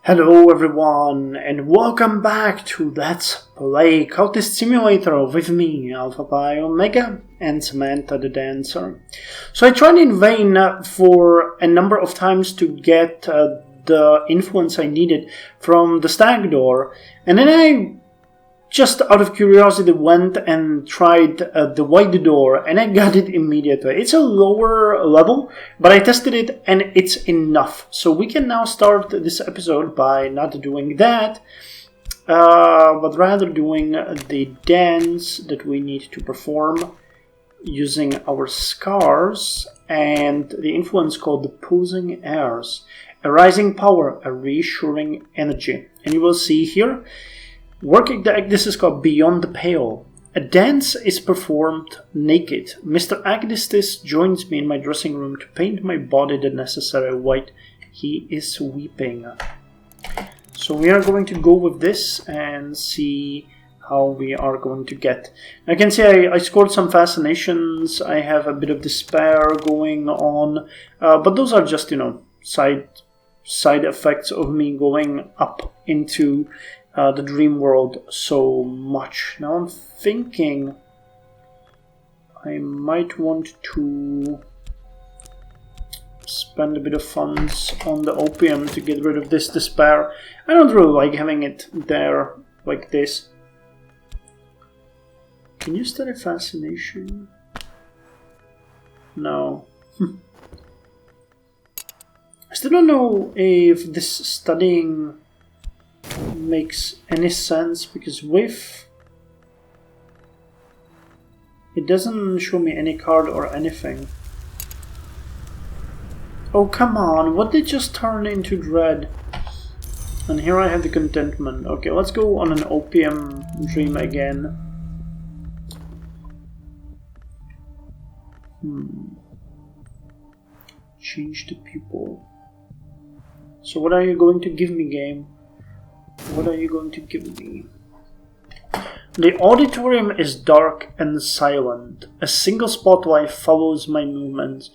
Hello everyone, and welcome back to Let's Play Cultist Simulator with me, Alpha Pi Omega, and Samantha the Dancer. So I tried in vain for a number of times to get the influence I needed from the stag door, and then I just out of curiosity went and tried the white door, and I got it immediately. It's a lower level, but I tested it and it's enough. So we can now start this episode by not doing that, but rather doing the dance that we need to perform using our scars and the influence called the pulsing airs. A rising power, a reassuring energy. And you will see here, working the act, this is called Beyond the Pale. A dance is performed naked. Mr. Agdistis joins me in my dressing room to paint my body the necessary white. He is weeping. So we are going to go with this and see how we are going to get. I can see I scored some fascinations. I have a bit of despair going on. But those are just, side effects of me going up into the dream world so much. Now I'm thinking I might want to spend a bit of funds on the opium to get rid of this despair. I don't really like having it there like this. Can you study fascination? No. I still don't know if this studying makes any sense, because with it doesn't show me any card or anything. Oh come on, what did just turn into dread? And here I have the contentment. Okay, let's go on an opium dream again. Change the pupil. So what are you going to give me, game? What are you going to give me? The auditorium is dark and silent. A single spotlight follows my movements.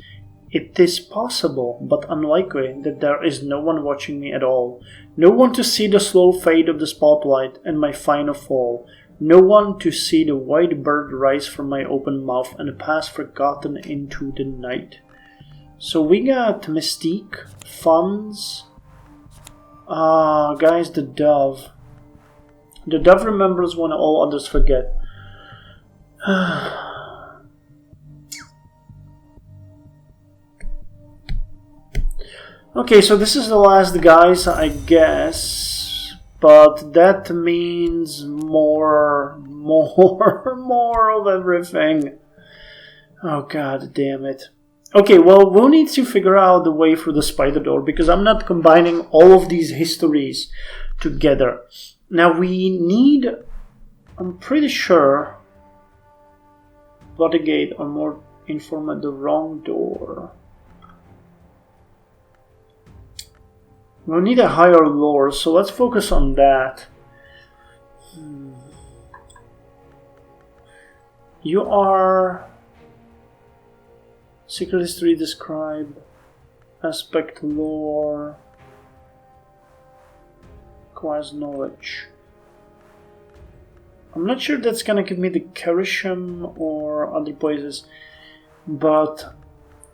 It is possible, but unlikely, that there is no one watching me at all. No one to see the slow fade of the spotlight and my final fall. No one to see the white bird rise from my open mouth and pass forgotten into the night. So we got Mystique, funds. Guys, the dove. The dove remembers when all others forget. Okay, so this is the last guys, I guess. But that means more of everything. Oh god damn it. Okay, well, we'll need to figure out the way through the spider door, because I'm not combining all of these histories together. Now we need, I'm pretty sure, Bodygate or more inform the wrong door. We'll need a higher lore, so let's focus on that. You are... Secret history describe, aspect lore, acquires knowledge. I'm not sure that's gonna give me the Kerisham or other places, but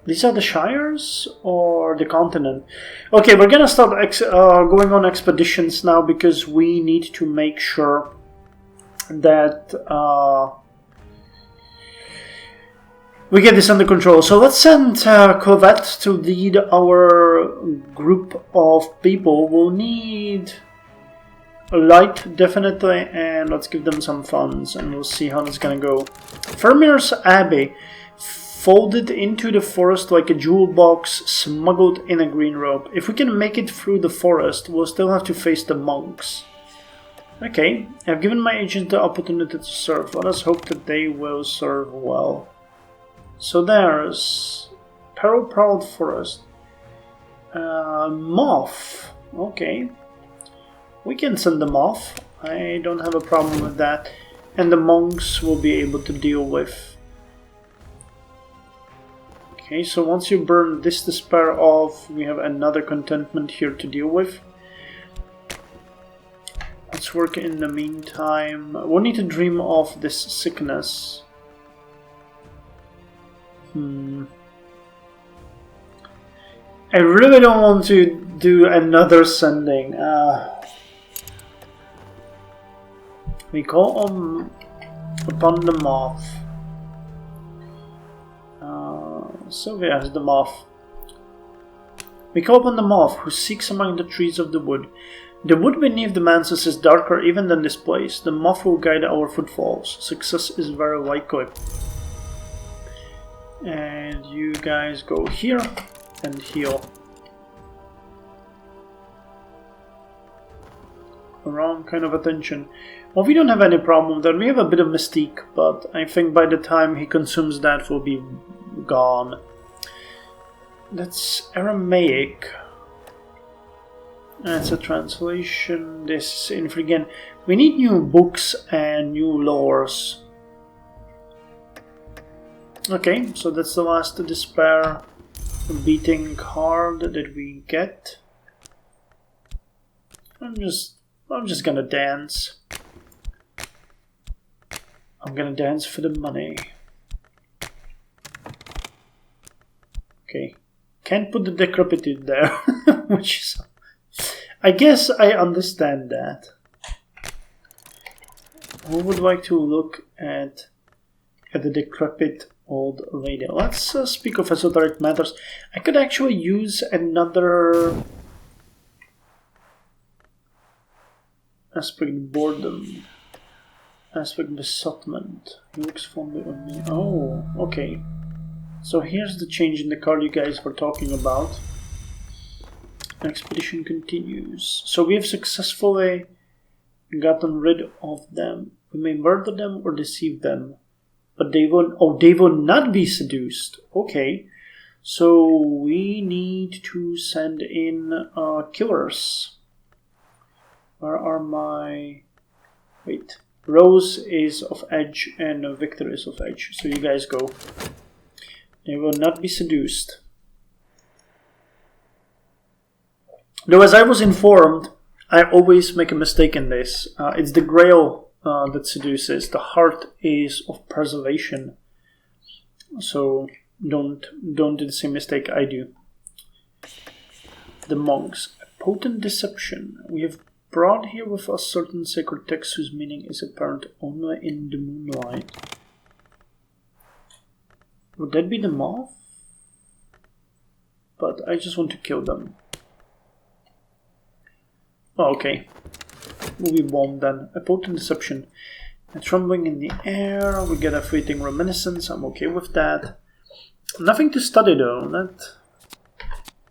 these are the Shires or the continent. Okay, we're gonna start going on expeditions now, because we need to make sure that we get this under control. So let's send Corvette to lead our group of people. We'll need a light, definitely, and let's give them some funds, and we'll see how this is gonna go. Fermir's Abbey, folded into the forest like a jewel box, smuggled in a green robe. If we can make it through the forest, we'll still have to face the monks. Okay, I've given my agent the opportunity to serve. Let us hope that they will serve well. So there's Peril-Proud Forest. Moth. Okay. We can send them off. I don't have a problem with that. And the monks will be able to deal with. Okay, so once you burn this despair off, we have another contentment here to deal with. Let's work in the meantime. We'll need to dream of this sickness. I really don't want to do another sending. We call upon the moth. Sylvia has the moth. We call upon the moth, who seeks among the trees of the wood. The wood beneath the manses is darker even than this place. The moth will guide our footfalls. Success is very likely. And you guys go here and heal. Wrong kind of attention. Well, we don't have any problem with that. We have a bit of mystique, but I think by the time he consumes that, we'll be gone. That's Aramaic. That's a translation. This is again. We need new books and new lores. Okay, so that's the last despair beating card that we get. I'm just gonna dance. I'm gonna dance for the money. Okay. Can't put the decrepitude there, which is... I guess I understand that. Who would like to look at the decrepit old lady? Let's speak of esoteric matters. I could actually use another aspect boredom. Aspect besotment. He looks fondly on me. Oh, okay. So here's the change in the card you guys were talking about. Expedition continues. So we have successfully gotten rid of them. We may murder them or deceive them, but they will not be seduced. Okay, so we need to send in killers. Where are my... Wait. Rose is of edge and Victor is of edge. So you guys go. They will not be seduced. Though as I was informed, I always make a mistake in this. It's the grail that seduces. The heart is of preservation. So don't do the same mistake I do. The monks. A potent deception. We have brought here with us certain sacred texts whose meaning is apparent only in the moonlight. Would that be the moth? But I just want to kill them. Oh, okay. We won't then. A potent deception. A trembling in the air. We get a fleeting reminiscence. I'm okay with that. Nothing to study though. That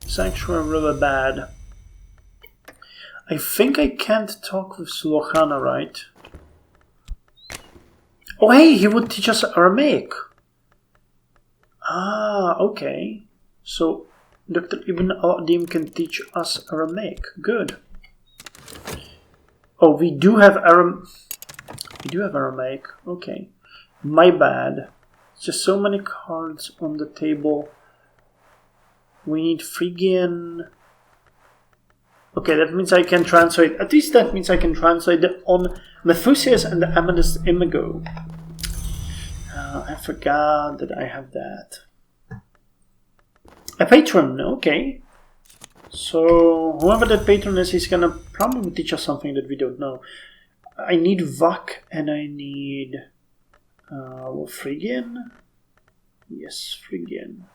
is actually really bad. I think I can't talk with Sulohana, right? Oh hey, he would teach us Aramaic. Ah, okay. So Dr. Ibn al-Adim can teach us Aramaic. Good. Oh, we do have Aramaic. Okay. My bad. Just so many cards on the table. We need Phrygian. Okay, that means I can translate. At least that means I can translate it on Methusias and the Amethyst Imago. I forgot that I have that. A patron, okay. So, whoever that patron is, he's gonna probably teach us something that we don't know. I need Vak and I need... Phrygian? Yes, Phrygian.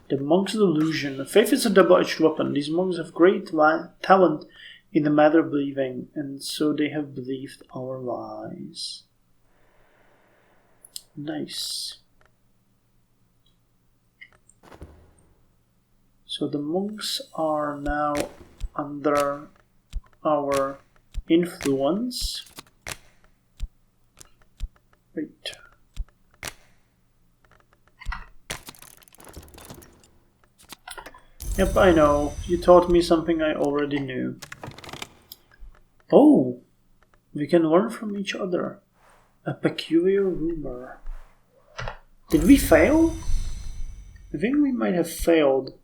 The monk's delusion. Faith is a double-edged weapon. These monks have great talent in the matter of believing, and so they have believed our lies. Nice. So the monks are now under our influence. Wait. Yep, I know. You taught me something I already knew. Oh, we can learn from each other. A peculiar rumor. Did we fail? I think we might have failed.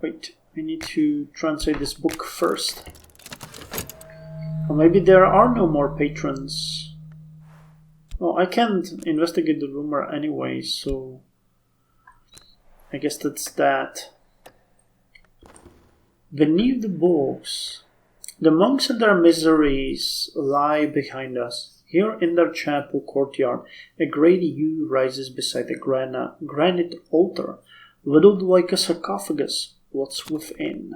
Wait, I need to translate this book first. Or maybe there are no more patrons. Well, I can't investigate the rumor anyway, so I guess that's that. Beneath the books, the monks and their miseries lie behind us. Here in their chapel courtyard, a great yew rises beside a granite altar, riddled like a sarcophagus. What's within?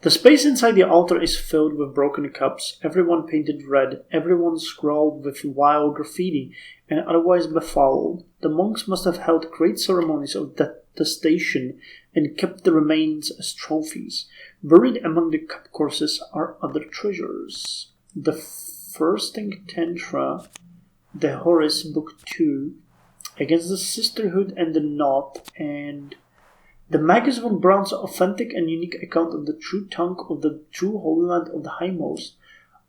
The space inside the altar is filled with broken cups, everyone painted red, everyone scrawled with wild graffiti, and otherwise befouled. The monks must have held great ceremonies of detestation and kept the remains as trophies. Buried among the cup courses are other treasures. The first Tantra, the Horus, Book 2, Against the Sisterhood and the Knot, and the Magus von Braun's authentic and unique account of the true tongue of the true Holy Land of the Highmost.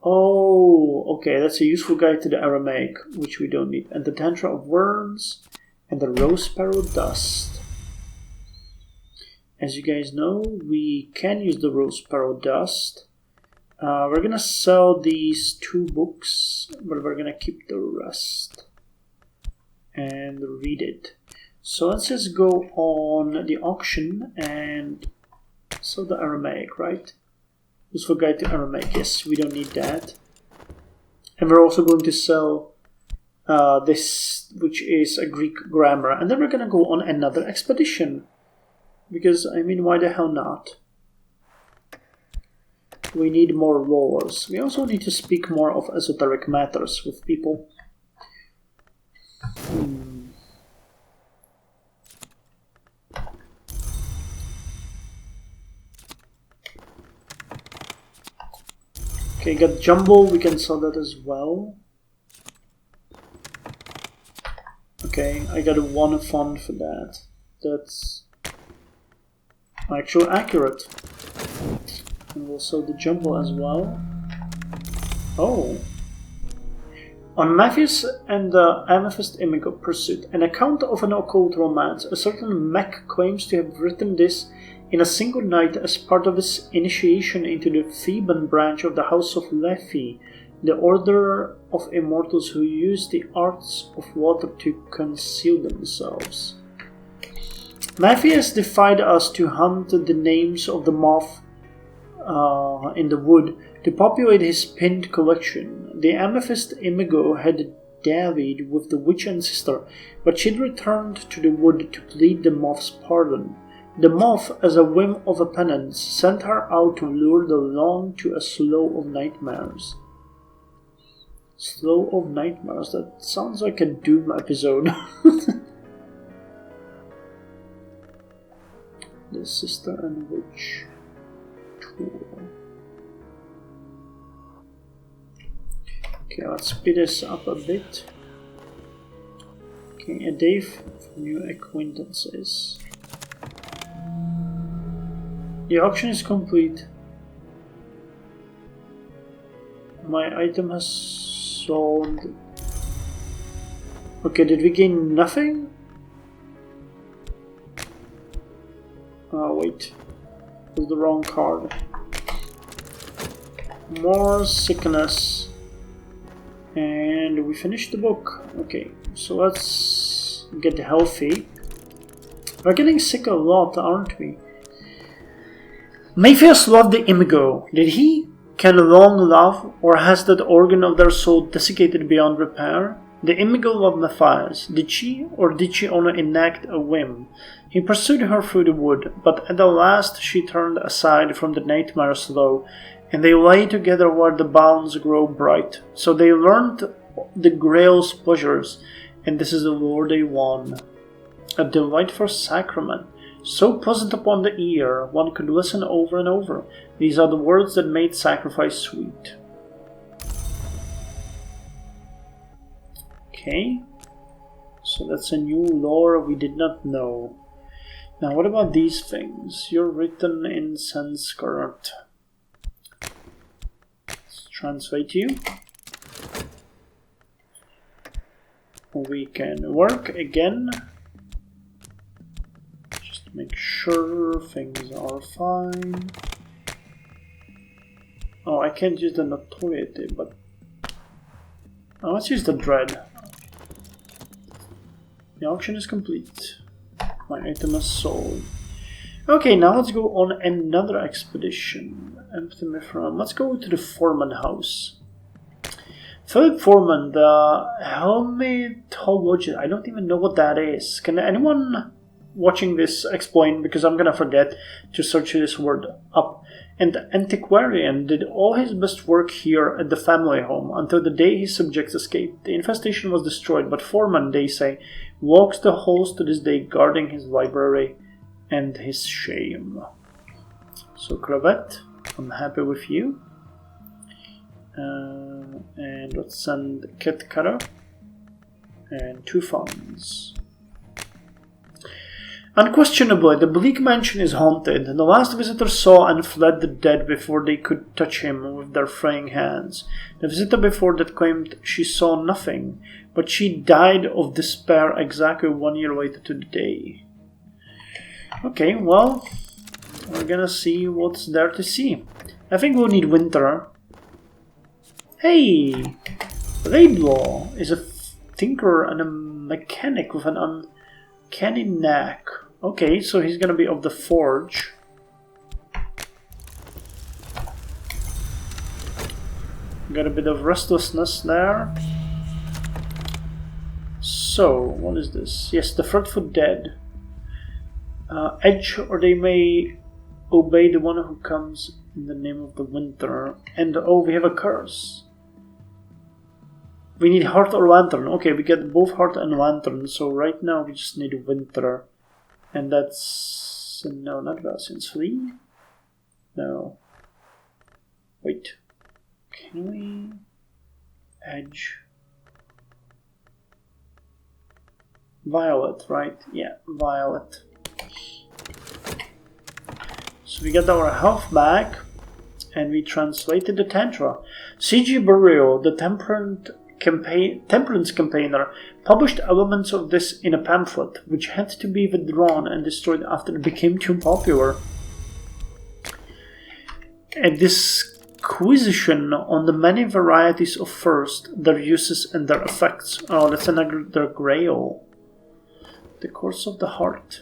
Oh, okay, that's a useful guide to the Aramaic, which we don't need. And the Tantra of Worms, and the Rose Sparrow Dust. As you guys know, we can use the Rose Sparrow Dust. We're gonna sell these 2 books, but we're gonna keep the rest and read it. So let's just go on the auction and sell the Aramaic, right? Useful guide to Aramaic. Yes, we don't need that. And we're also going to sell this, which is a Greek grammar. And then we're going to go on another expedition. Because, I mean, why the hell not? We need more lores. We also need to speak more of esoteric matters with people. Okay, got Jumble, we can sell that as well. Okay, I got a 1 fund for that. That's actually accurate. And we'll sell the Jumble as well. Oh. On Matthias and the Amethyst Imago Pursuit, an account of an occult romance, a certain mech claims to have written this in a single night as part of his initiation into the Theban branch of the House of Lethe, the order of immortals who use the arts of water to conceal themselves. Matthias defied us to hunt the names of the moth in the wood to populate his pinned collection. The Amethyst Imago had dallied with the witch ancestor, but she'd returned to the wood to plead the moth's pardon. The moth, as a whim of a penance, sent her out to lure the long to a slough of nightmares. Slough of nightmares, that sounds like a Doom episode. The Sister and Witch Tour. Okay, let's speed this up a bit. Okay, a day for new acquaintances. The auction is complete. My item has sold. Okay, did we gain nothing? Oh, wait. It was the wrong card. More sickness. And we finished the book. Okay, so let's get healthy. We're getting sick a lot, aren't we? Matthias loved the Imago. Did he? Can long love, or has that organ of their soul desiccated beyond repair? The Imago loved Matthias. Did she, or did she only enact a whim? He pursued her through the wood, but at the last she turned aside from the nightmare slough, and they lay together where the bounds grow bright. So they learned the Grail's pleasures, and this is the lore they won. A delightful sacrament, so pleasant upon the ear, one could listen over and over. These are the words that made sacrifice sweet. Okay, so that's a new lore we did not know. Now what about these things? You're written in Sanskrit. Let's translate you. We can work again. Just Make sure things are fine. Oh, I can't use the notoriety, but let's use the dread. The auction is complete. My item is sold. Okay, now let's go on another expedition. Empty Mithram. Let's go to the Foreman house. Philip Foreman, the helmetologist. I don't even know what that is. Can anyone watching this explain? Because I'm gonna forget to search this word up. And the antiquarian did all his best work here at the family home until the day his subjects escaped. The infestation was destroyed, but Foreman, they say, walks the halls to this day, guarding his library and his shame. So, Cravette, I'm happy with you. And let's send Kit Cutter and 2 funds. Unquestionably, the bleak mansion is haunted. The last visitor saw and fled the dead before they could touch him with their fraying hands. The visitor before that claimed she saw nothing, but she died of despair exactly 1 year later to the day. Okay, well, we're gonna see what's there to see. I think we'll need winter. Hey! Laidlaw is a tinkerer and a mechanic with an uncanny knack. Okay, so he's gonna be of the forge. Got a bit of restlessness there. So, what is this? Yes, the fretful dead. Edge, or they may obey the one who comes in the name of the winter. And oh, we have a curse. We need heart or lantern. Okay, we get both heart and lantern. So right now we just need winter. And that's... no, not Valsian's Flee. No. Wait. Can we... Edge... Violet, right? Yeah, Violet. So we got our health back, and we translated the Tantra. C.G. Burial, the Temperance campaigner, published elements of this in a pamphlet, which had to be withdrawn and destroyed after it became too popular. A disquisition on the many varieties of thirst, their uses and their effects. Oh, that's another grail. The Course of the Heart.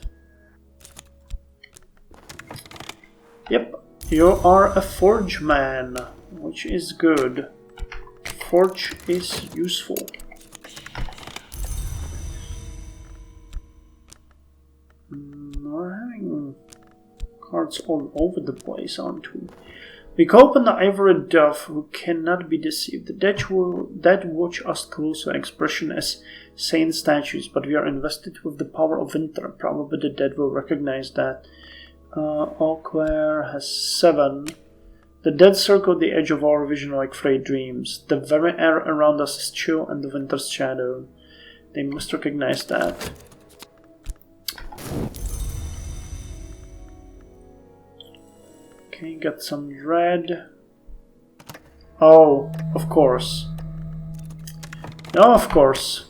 Yep, you are a forge man, which is good. Forge is useful. We're having cards all over the place, aren't we? We call upon the ivory dove who cannot be deceived. The dead watch us closely, expression as saint statues, but we are invested with the power of winter. Probably the dead will recognize that. Eau Claire has 7. The dead circle the edge of our vision like frayed dreams. The very air around us is chill and the winter's shadow. They must recognize that. Okay, got some red. Oh, of course. No, of course.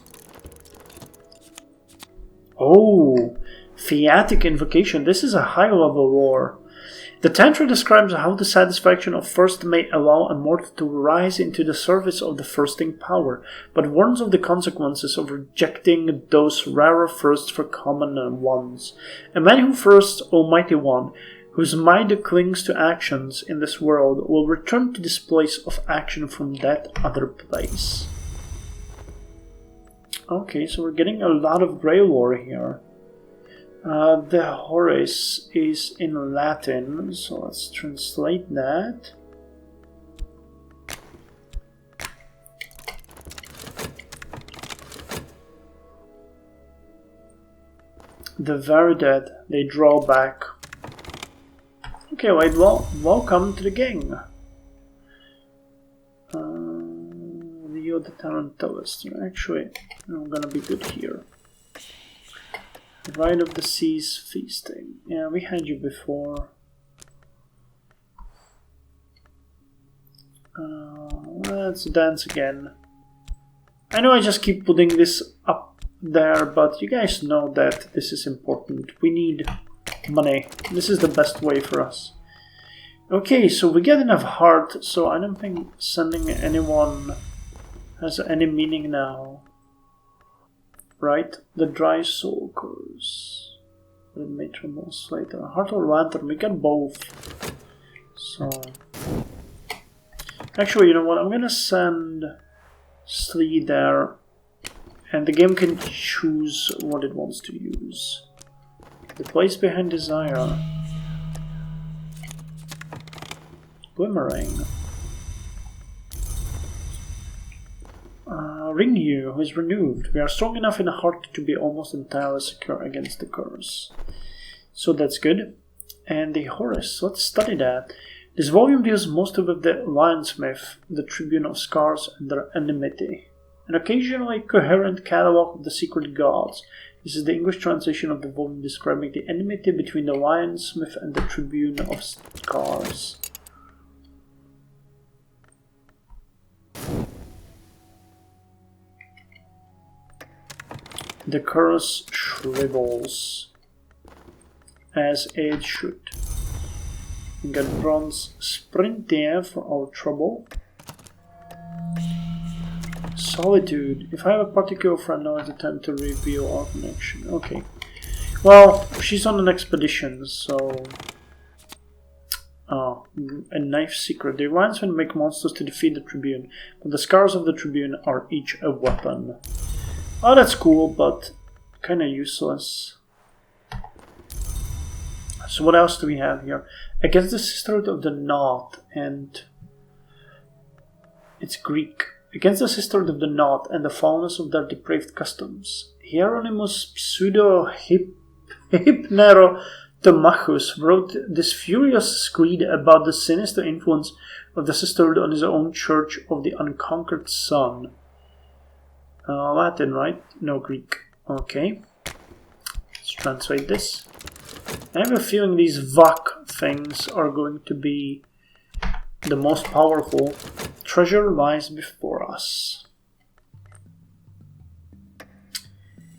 Oh, Theatric Invocation. This is a high-level lore. The Tantra describes how the satisfaction of thirst may allow a mortal to rise into the service of the thirsting power, but warns of the consequences of rejecting those rarer thirsts for common ones. A man who thirsts, Almighty One, whose mind clings to actions in this world, will return to this place of action from that other place. Okay, so we're getting a lot of grey lore here. The Horace is in Latin, so let's translate that. The very dead, they draw back. Okay, wait, well, welcome to the gang. Leo the Tarantelist. Actually, I'm gonna be good here. Rite of the Seas Feasting. Yeah, we had you before. Let's dance again. I know I just keep putting this up there, but you guys know that this is important. We need money. This is the best way for us. Okay, so we get enough heart, so I don't think sending anyone has any meaning now. Right? The dry soul curse. The matron later. Heart or lantern, we get both. So actually, you know what? I'm gonna send Slee there, and the game can choose what it wants to use. The place behind desire. Boomerang. Renew is renewed. We are strong enough in the heart to be almost entirely secure against the curse. So that's good. And the Horus, let's study that. This volume deals mostly with the Lionsmith, the Tribune of Scars, and their enmity. An occasionally coherent catalogue of the secret gods. This is the English translation of the volume describing the enmity between the Lionsmith and the Tribune of Scars. The curse shrivels, as it should. We got bronze sprint there for our trouble. Solitude. If I have a particular friend, now is the time to reveal our connection. Okay. Well, she's on an expedition, so... Oh, a knife secret. The Alliancemen make monsters to defeat the Tribune, but the scars of the Tribune are each a weapon. Oh, that's cool, but kind of useless. So what else do we have here? Against the Sisterhood of the Knot, and it's Greek. Against the Sisterhood of the Knot and the foulness of their depraved customs, Hieronymus Pseudo-Hypnerotomachus wrote this furious screed about the sinister influence of the Sisterhood on his own Church of the Unconquered Sun. Latin, right? No, Greek. Okay. Let's translate this. I have a feeling these Vak things are going to be the most powerful. Treasure lies before us.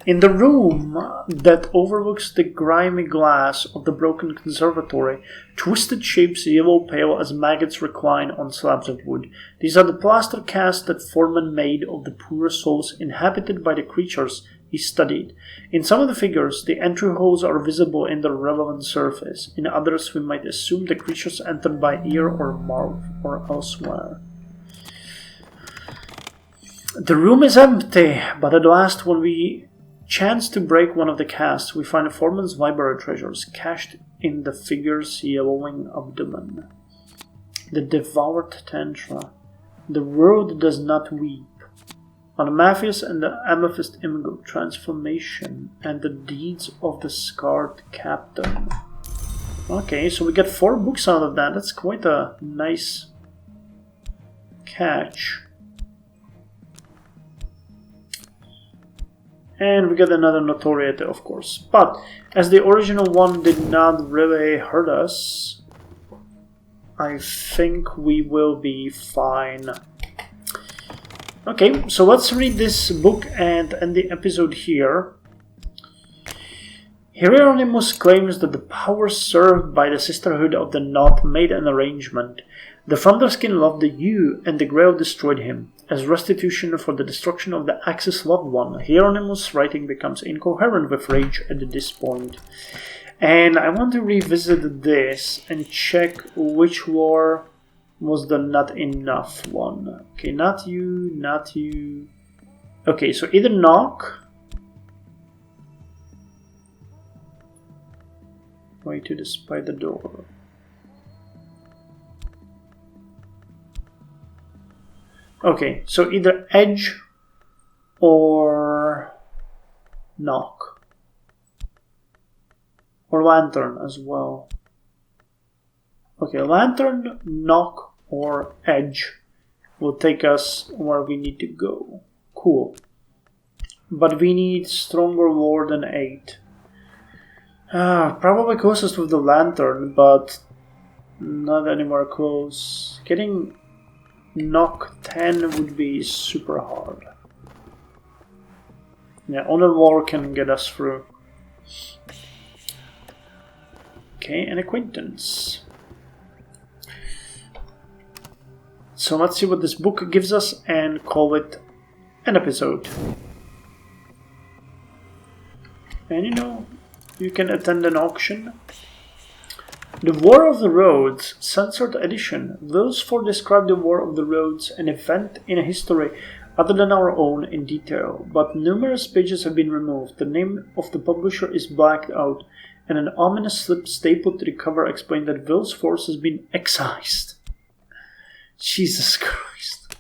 In the room that overlooks the grimy glass of the broken conservatory, twisted shapes yellow pale as maggots recline on slabs of wood. These are the plaster casts that Foreman made of the poorer souls inhabited by the creatures he studied. In some of the figures, the entry holes are visible in the relevant surface. In others, we might assume the creatures entered by ear or mouth or elsewhere. The room is empty, but at last, when we chance to break one of the casts, we find Foreman's library treasures cached in the figure's yellowing abdomen. The devoured tantra. The world does not weep. On Matthias and the amethyst image transformation and the deeds of the scarred captain. Okay, so we get 4 books out of that. That's quite a nice catch. And we get another notoriety, of course. But as the original one did not really hurt us, I think we will be fine. Okay, so let's read this book and end the episode here. Hieronymus claims that the powers served by the Sisterhood of the Knot made an arrangement. The Thunderskin loved the Yew, and the Grail destroyed him. As restitution for the destruction of the Axis loved one, Hieronymus' writing becomes incoherent with rage at this point. And I want to revisit this and check which war was the not enough one. Okay, not you, not you. Okay, so either knock. Way to despite the door. Okay, so either edge or knock. Or lantern as well. Okay, lantern, knock, or edge will take us where we need to go. Cool. But we need stronger lore than 8. Probably closest with the lantern, but not anywhere close. Getting knock 10 would be super hard. Yeah, only lore can get us through. Okay, an acquaintance. So let's see what this book gives us and call it an episode. And you know, you can attend an auction. The War of the Roads, Censored Edition. Those four describe the War of the Roads, an event in a history other than our own in detail, but numerous pages have been removed. The name of the publisher is blacked out, and an ominous slip stapled to the cover explained that Will's force has been excised. Jesus Christ.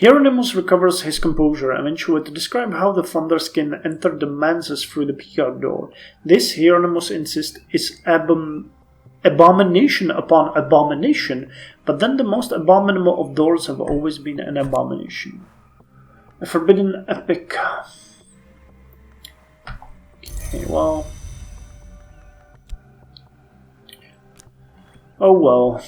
Hieronymus recovers his composure eventually to describe how the Thunderskin entered the manses through the Picard door. This, Hieronymus insists, is abomination upon abomination, but then the most abominable of doors have always been an abomination. A forbidden epic. Okay, well. Oh well.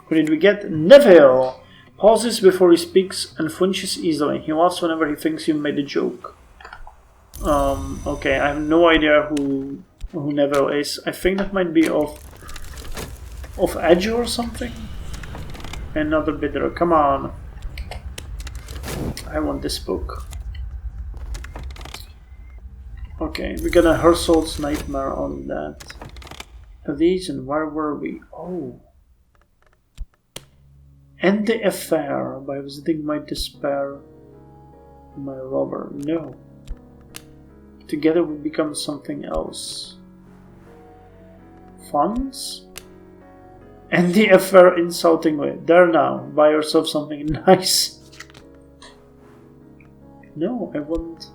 What did we get? Neville pauses before he speaks and flinches easily. He laughs whenever he thinks you made a joke. Okay, I have no idea who Neville is. I think that might be of Edge or something. Another bidder. Come on. I want this book. Okay, we got a Herschel's Nightmare on that. These and where were we? Oh. End the affair by visiting my despair, my lover. No. Together we become something else. Funds? End the affair insultingly. There now, buy yourself something nice. No, I want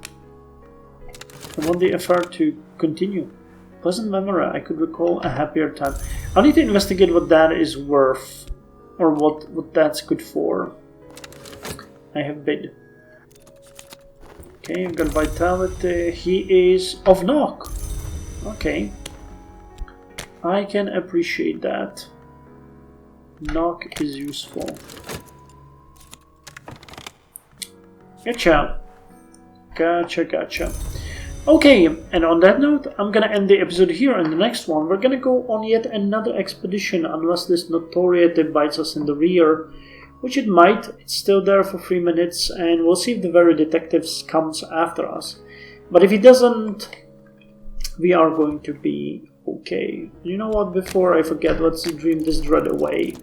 the affair to continue. Pleasant memory, I could recall a happier time. I need to investigate what that is worth. Or what that's good for. I have bid. Okay, I've got vitality. He is of knock. Okay. I can appreciate that. Knock is useful. Gotcha. Gotcha. Okay, and on that note, I'm gonna end the episode here. In the next one, we're gonna go on yet another expedition, unless this notoriety bites us in the rear, which it might. It's still there for 3 minutes, and we'll see if the very detectives comes after us. But if he doesn't, we are going to be okay. You know what, before I forget, let's dream this dread away.